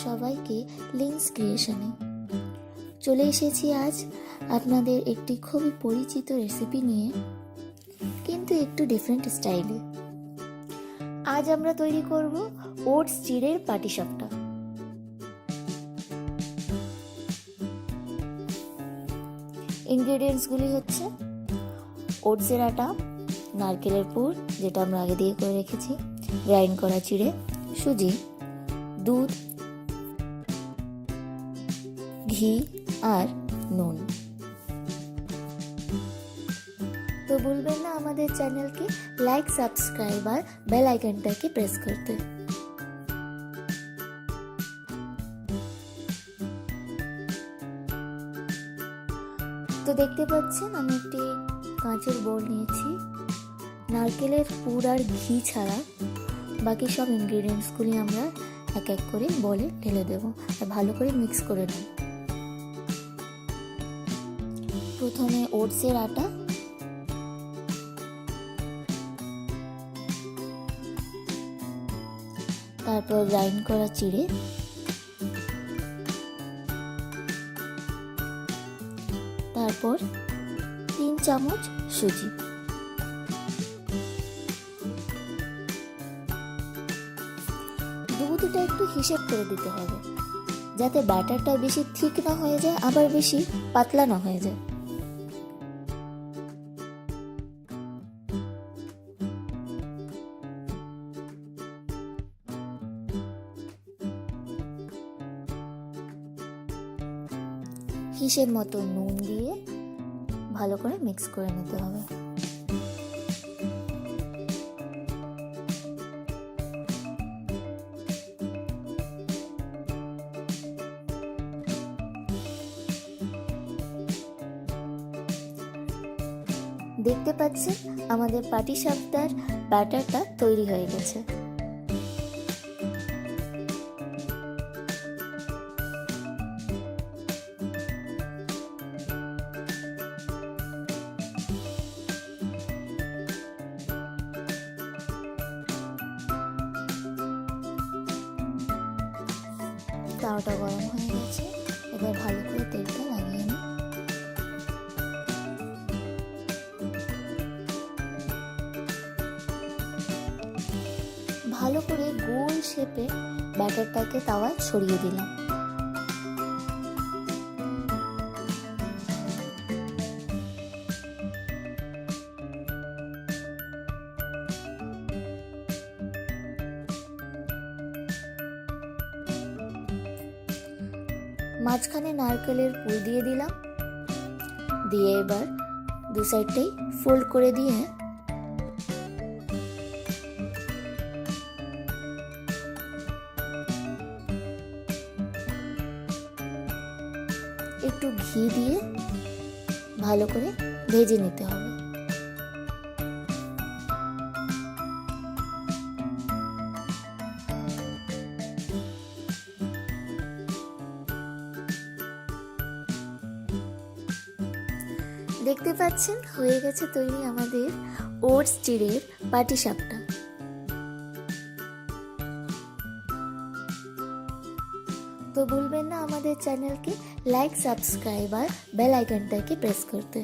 সবাইকে লিন্সক্রিয়েশনে। চলে এসেছি আজ আপনাদের একটি খুবই পরিচিত রেসিপি নিয়ে, কিন্তু একটু ডিফারেন্ট স্টাইলে। আজ আমরা তৈরি করব ওটস চিড়ের পাটিসাপটা। ইনগ্রেডিয়েন্টসগুলি হচ্ছে ওটসের আটা, নারকেলের পুর যেটা আমরা আগে দিয়ে করে রেখেছি, গ্রাইন্ড করা চিড়ে, সুজি, দুধ, ঘি আর নুন। তো ভুলবেন না আমাদের চ্যানেলকে লাইক, সাবস্ক্রাইব আর বেল আইকনটাকে প্রেস করতে। তো দেখতে পাচ্ছেন আমি একটি কাঁচের বোল নিয়েছি। নারকেলের পুর আর ঘি ছাড়া বাকি সব ইনগ্রেডিয়েন্টসগুলি আমরা এক এক করে বলে ঢেলে দেব আর ভালো করে মিক্স করে নেব। প্রথমে ওটসের আটা, তারপর গ্রাইন্ড করা চিড়ে, তারপর 3 চামচ সুজি। দুধটা একটু হিসেব করে দিতে হবে, যাতে ব্যাটারটা বেশি থিক না হয়ে যায় আবার বেশি পাতলা না হয়ে যায়। হিসেব মতো নুন দিয়ে ভালো করে মিক্স করে নিতে হবে। দেখতে পাচ্ছেন আমাদের পাটিসাপটার ব্যাটারটা তৈরি হয়ে গেছে। তাওয়াটা গরম হয়ে গেছে, এবার ভালো করে তেলটা লাগিয়ে নিই। ভালো করে গোল শেপে ব্যাটারটাকে তাওয়ায় ছড়িয়ে দিলাম। মাঝখানে নারকেলের পুর দিয়ে দিলাম, দিয়ে এবার দু সাইডটাই ফোল্ড করে দিয়ে একটু ঘি দিয়ে ভালো করে ভেজে নিতে হবে। দেখতে পাচ্ছেন হয়ে গেছে তৈরি আমাদের ওটস চিড়ের পাটিসাপটা। তো ভুলবেন না আমাদের চ্যানেলকে লাইক, সাবস্ক্রাইব আর বেল আইকনটাকে প্রেস করতে।